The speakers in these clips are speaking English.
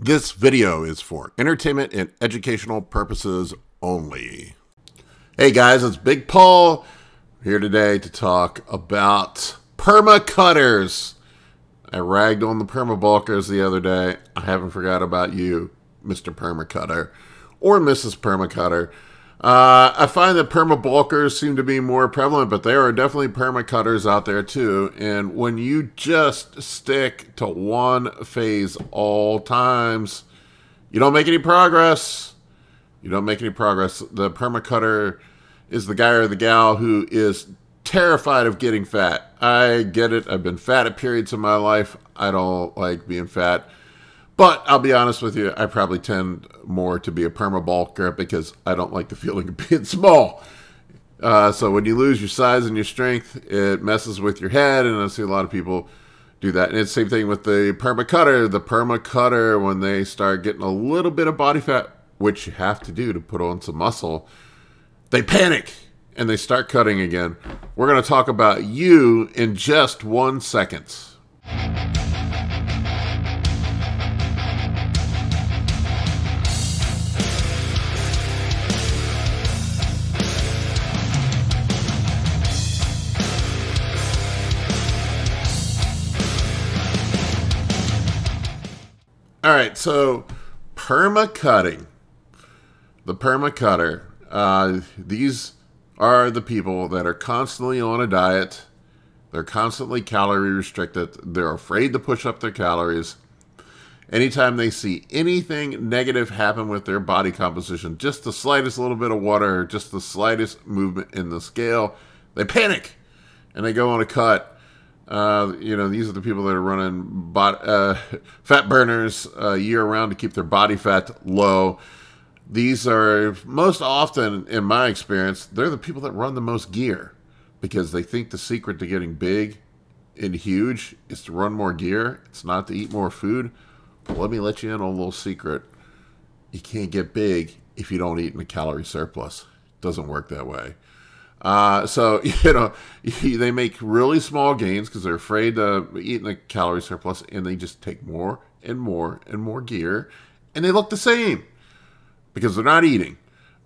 This video is for entertainment and educational purposes only. Hey guys, it's Big Paul here today to talk about perma cutters. I ragged on the perma bulkers the other day. I haven't forgot about you, Mr. Perma Cutter or Mrs. Perma Cutter. I find that perma bulkers seem to be more prevalent, but there are definitely perma cutters out there too. And when you just stick to one phase all times, you don't make any progress. You don't make any progress. The perma cutter is the guy or the gal who is terrified of getting fat. I get it. I've been fat at periods of my life. I don't like being fat. But I'll be honest with you, I probably tend more to be a perma bulker because I don't like the feeling of being small. So when you lose your size and your strength, it messes with your head, and I see a lot of people do that. And it's the same thing with the perma cutter. The perma cutter, when they start getting a little bit of body fat, which you have to do to put on some muscle, they panic and they start cutting again. We're going to talk about you in just 1 second. All right, so perma cutting. The perma cutter. These are the people that are constantly on a diet. They're constantly calorie restricted. They're afraid to push up their calories. Anytime they see anything negative happen with their body composition, just the slightest little bit of water, just the slightest movement in the scale, they panic and they go on a cut. These are the people that are running fat burners year-round to keep their body fat low. These are, most often, in my experience, they're the people that run the most gear because they think the secret to getting big and huge is to run more gear. It's not to eat more food. But let me let you in on a little secret. You can't get big if you don't eat in a calorie surplus. It doesn't work that way. They make really small gains because they're afraid to eat in a calorie surplus, and they just take more and more and more gear, and they look the same because they're not eating.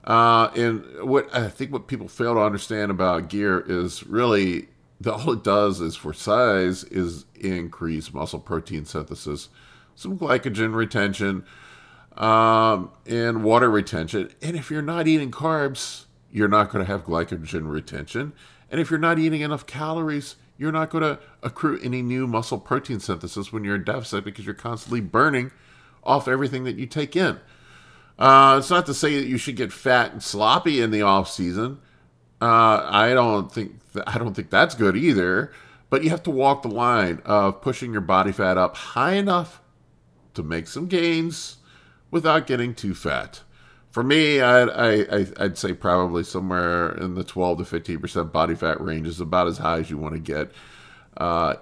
And what people fail to understand about gear is really all it does is for size is increase muscle protein synthesis, some glycogen retention, and water retention. And if you're not eating carbs, you're not going to have glycogen retention. And if you're not eating enough calories, you're not going to accrue any new muscle protein synthesis when you're in deficit because you're constantly burning off everything that you take in. It's not to say that you should get fat and sloppy in the off season. I don't think that's good either. But you have to walk the line of pushing your body fat up high enough to make some gains without getting too fat. For me, I'd say probably somewhere in the 12 to 15% body fat range is about as high as you want to get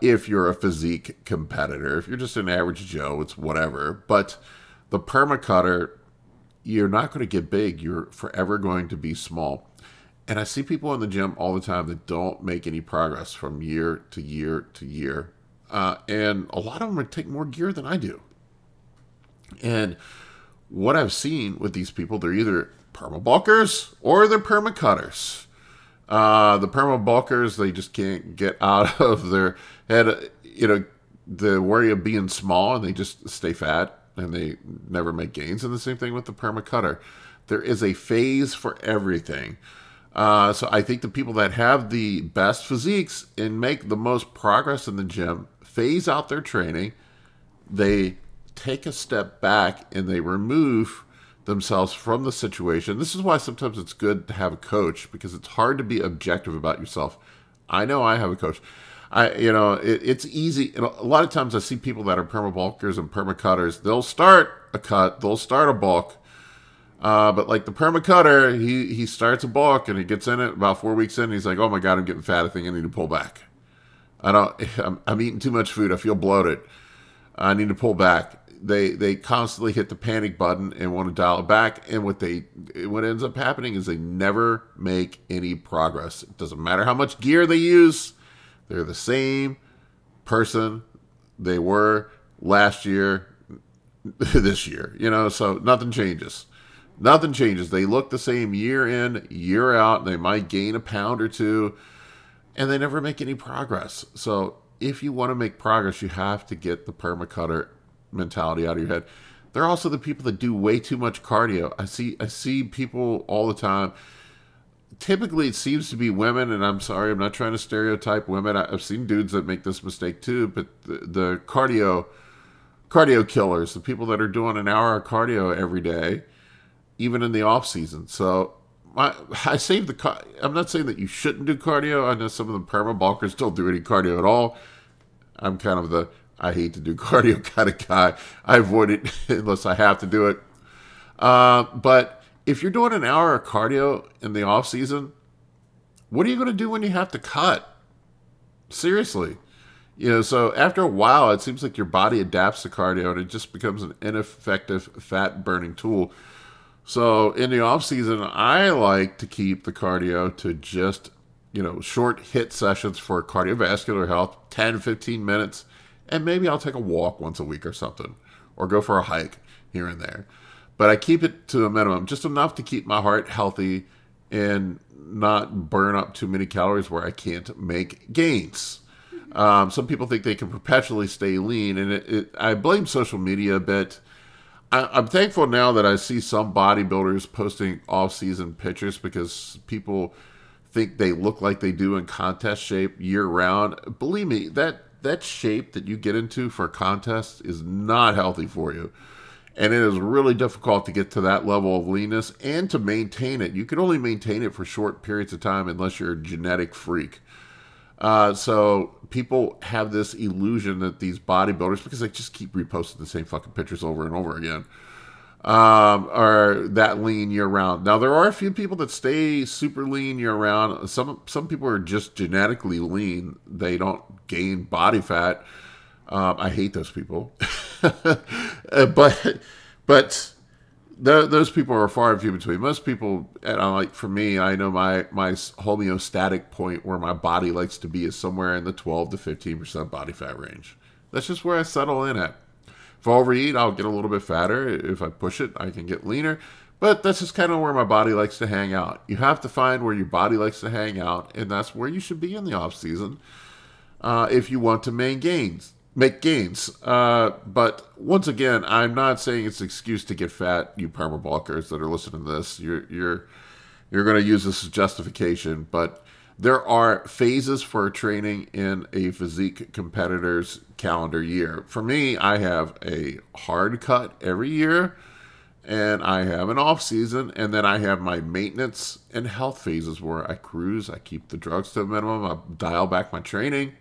if you're a physique competitor. If you're just an average Joe, it's whatever. But the perma cutter, you're not going to get big. You're forever going to be small. And I see people in the gym all the time that don't make any progress from year to year to year. And a lot of them take more gear than I do. And what I've seen with these people, they're either perma bulkers or they're perma cutters. The perma bulkers, they just can't get out of their head, the worry of being small, and they just stay fat and they never make gains. And the same thing with the perma cutter. There is a phase for everything. So I think the people that have the best physiques and make the most progress in the gym phase out their training. They take a step back and they remove themselves from the situation. This is why sometimes it's good to have a coach, because it's hard to be objective about yourself. I know I have a coach. It's easy. And a lot of times I see people that are perma bulkers and perma cutters. They'll start a cut, they'll start a bulk. But like the perma cutter, he starts a bulk and he gets in it about 4 weeks in. And he's like, oh my God, I'm getting fat. I think I need to pull back. I'm eating too much food. I feel bloated. I need to pull back. They constantly hit the panic button and want to dial it back. And what ends up happening is they never make any progress. It doesn't matter how much gear they use. They're the same person they were last year, this year, so nothing changes. Nothing changes. They look the same year in, year out. They might gain a pound or two, and they never make any progress. So if you want to make progress, you have to get the permacutter mentality out of your head. There are also the people that do way too much cardio. I see people all the time. Typically, it seems to be women, and I'm sorry, I'm not trying to stereotype women. I've seen dudes that make this mistake too, but the cardio killers, the people that are doing an hour of cardio every day, even in the off season. So I save I'm not saying that you shouldn't do cardio. I know some of the perma bulkers don't do any cardio at all. I'm kind of I hate to do cardio kind of guy. I avoid it unless I have to do it. But if you're doing an hour of cardio in the off season, what are you going to do when you have to cut? Seriously. So after a while, it seems like your body adapts to cardio and it just becomes an ineffective fat burning tool. So in the off season, I like to keep the cardio to just, short hit sessions for cardiovascular health, 10, 15 minutes, and maybe I'll take a walk once a week or something, or go for a hike here and there. But I keep it to a minimum, just enough to keep my heart healthy and not burn up too many calories where I can't make gains. Some people think they can perpetually stay lean, and I blame social media a bit. I'm thankful now that I see some bodybuilders posting off-season pictures because people think they look like they do in contest shape year-round. Believe me, that shape that you get into for a contest is not healthy for you. And it is really difficult to get to that level of leanness and to maintain it. You can only maintain it for short periods of time unless you're a genetic freak. So people have this illusion that these bodybuilders, because they just keep reposting the same fucking pictures over and over again, are that lean year round. Now, there are a few people that stay super lean year round. Some people are just genetically lean. They don't gain body fat. I hate those people. but those people are far and few between. Most people, and for me, I know my homeostatic point where my body likes to be is somewhere in the 12 to 15% body fat range. That's just where I settle in at. If I overeat, I'll get a little bit fatter. If I push it, I can get leaner. But that's just kind of where my body likes to hang out. You have to find where your body likes to hang out, and that's where you should be in the off season if you want to make gains. But once again, I'm not saying it's an excuse to get fat. You perma bulkers that are listening to this, you're going to use this as justification. But there are phases for training in a physique competitor's calendar year. For me, I have a hard cut every year, and I have an off season, and then I have my maintenance and health phases where I cruise. I keep the drugs to a minimum. I dial back my training.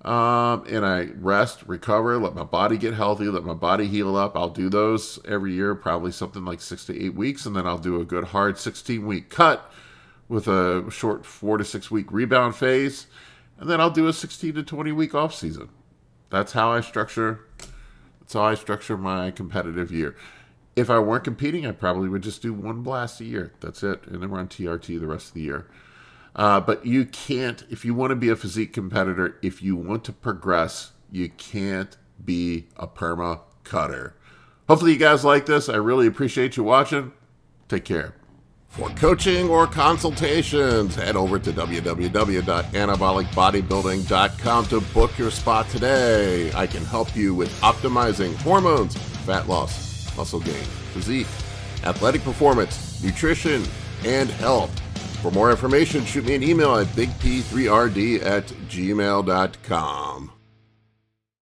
And I rest, recover, let my body get healthy, let my body heal up. I'll do those every year, probably something like 6 to 8 weeks. And then I'll do a good hard 16-week cut with a short 4 to 6 week rebound phase. And then I'll do a 16 to 20 week off season. That's how I structure my competitive year. If I weren't competing, I probably would just do one blast a year. That's it. And then run TRT the rest of the year. But you can't, if you want to be a physique competitor, if you want to progress, you can't be a perma cutter. Hopefully you guys like this. I really appreciate you watching. Take care. For coaching or consultations, head over to www.anabolicbodybuilding.com to book your spot today. I can help you with optimizing hormones, fat loss, muscle gain, physique, athletic performance, nutrition, and health. For more information, shoot me an email at bigp3rd@gmail.com.